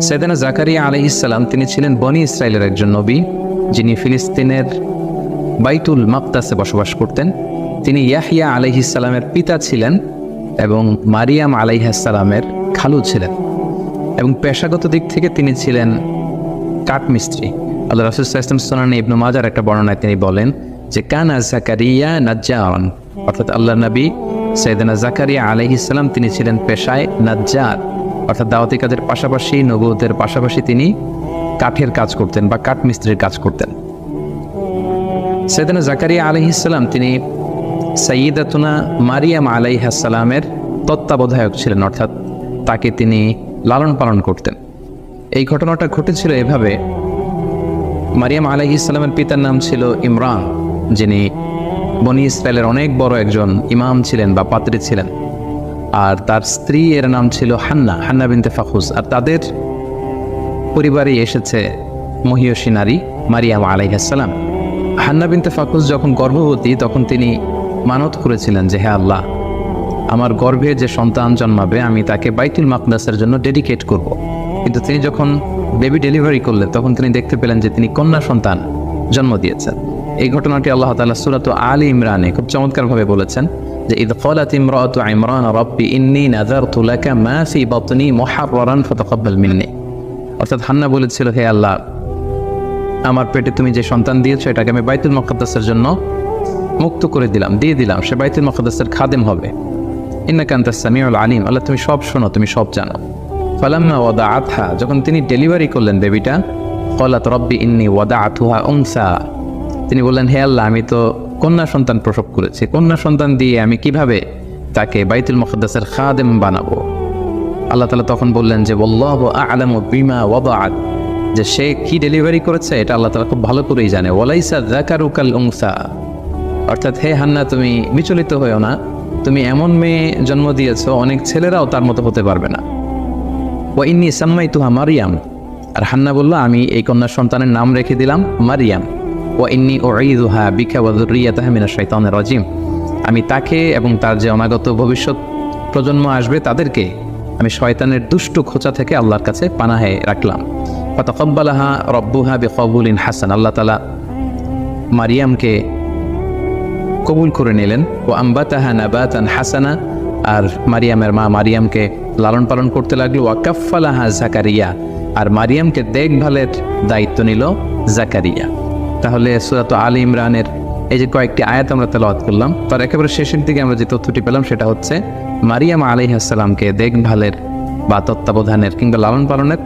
সাইয়েদনা জাকারিয়া আলাইহিস সালাম তিনি ছিলেন বনি ইসরাইলের একজন নবী, যিনি ফিলিস্তিনের বাইতুল মাকদাসে বসবাস করতেন। তিনি ইয়াহইয়া আলাইহিস সালামের পিতা ছিলেন এবং মারিয়াম আলাইহিস সালামের খালু ছিলেন, এবং পেশাগত দিক থেকে তিনি ছিলেন কাঠমিস্ত্রি। আল্লাহ রাসূল সাল্লাল্লাহু আলাইহি ওয়াসাল্লাম সুনানে ইবনে মাজার একটা বর্ণনায় তিনি বলেন যে কানা জাকারিয়া নাজ্জারান, অর্থাৎ আল্লাহর নবী সাইয়েদনা জাকারিয়া আলাইহিস সালাম তিনি ছিলেন পেশায় নাজ্জার, অর্থাৎ দাওয়াতি কাজের পাশাপাশি নবুয়তের পাশাপাশি তিনি কাঠের কাজ করতেন বা কাঠমিস্ত্রির কাজ করতেন। সাইয়েদনা জাকারিয়া আলাইহিস সালাম তিনি সাইয়্যিদাতুনা মারিয়াম আলাইহিস সালামের তত্ত্বাবধায়ক ছিলেন, অর্থাৎ তাকে তিনি লালন পালন করতেন। এই ঘটনাটা ঘটেছিল এভাবে, মারিয়াম আলাইহিস সালামের পিতার নাম ছিল ইমরান, যিনি বনি ইসরায়েলের অনেক বড় একজন ইমাম ছিলেন বা পাত্রী ছিলেন, আর তার স্ত্রী এর নাম ছিল হান্না বিনতে ফাখুস। আর তাদের পরিবারে এসেছে মহিয়সী নারী মারিয়াম আলাইহিস সালাম। হান্না বিনতে ফাখুস যখন গর্ভবতী তখন তিনি মানত করেছিলেন যে হে আল্লাহ, আমার গর্ভে যে সন্তান জন্মাবে আমি তাকে বাইতুল মাকদাসের জন্য ডেডিকেট করব। কিন্তু তিনি যখন বেবি ডেলিভারি করলেন তখন তিনি দেখতে পেলেন যে তিনি কন্যা সন্তান জন্ম দিয়েছেন। এই ঘটনাটি আল্লাহ তাআলা সূরা আলে ইমরানে খুব চমৎকারভাবে বলেছেন যে ইদ ক্বালাত ইমরাতু ইমরান রাব্বি ইন্নী নাযারতু লাকা মা ফি বাতনি মুহাররারান ফাতাকাব্বাল মিন্নি, অর্থাৎ হান্না বলেছিল হে আল্লাহ, আমার পেটে তুমি যে সন্তান দিয়েছো এটাকে আমি বাইতুল মুকাদ্দাসের জন্য মুক্ত করে দিলাম, দিয়ে দিলাম, সে বাইতুল মুকাদ্দাসের খাদেম হবে। ইন্নাকা আনতাস সামিউল আলিম, আল্লাহ তুমি সব শোনো, তুমি সব জানো। ফালাম্মা ওয়াদাআতহা, যখন তিনি ডেলিভারি করলেন বেবিটা, ক্বালাত রাব্বি ইন্নী ওয়াদাআতুহা উনসা, তিনি বললেন হে আল্লাহ, আমি তো কন্যা সন্তান প্রসব করেছি, কন্যা সন্তান দিয়ে আমি কিভাবে তাকে বাইতুল মুকাদ্দাসের খাদেম বানাবো? আল্লাহ তাআলা তখন বললেন যে ওয়াল্লাহু আ'লামু বিমা ওয়াদাআত, যে সে কি ডেলিভারি করেছে এটা আল্লাহ তাআলা খুব ভালো করেই জানে। ওয়ালাইসা যাকারু কাল উনসা, অর্থাৎ হে হান্না তুমি বিচলিত হয়েও না, তুমি এমন মেয়ে জন্ম দিয়েছো অনেক ছেলেরাও তার মতো হতে পারবে না। ওয়া ইন্নী সাম্মাইতুহা মারিয়াম, আর হান্না বলল আমি এই কন্যা সন্তানের নাম রেখে দিলাম মারিয়াম। ওয়া ইন্নী উঈযুহা বিকা ওয়া যুররিয়াতাহা মিনাশ শাইতানির রাজিম, আমি তাকে এবং তার যে অনাগত ভবিষ্যৎ প্রজন্ম আসবে তাদেরকে আমি শয়তানের দুষ্ট খোঁচা থেকে আল্লাহর কাছে পানাহে রাখলাম। ফাতাকাব্বালাহা রাব্বুহা বিকবুলিন হাসান, আল্লাহ তাআলা মারিয়ামকে কবুল করে নিলেন। ও আম্বাতাহা নাবাতান হাসানা, আর মারিয়ামের মা মারিয়ামকে লালন পালন করতে লাগলো। ওয়া কাফফালাহা জাকারিয়া, আর মারিয়ামকে দেখভালের দায়িত্ব নিল জাকারিয়া। তাহলে সূরা আলে ইমরানের এই যে কয়েকটি আয়াত আমরা তেলাওয়াত করলাম, তার একেবারে শেষের দিকে আমরা যে তথ্যটি পেলাম সেটা হচ্ছে মারিয়াম আলাইহিস সালামকে দেখভালের বা তত্ত্বাবধানের কিংবা লালন পালনের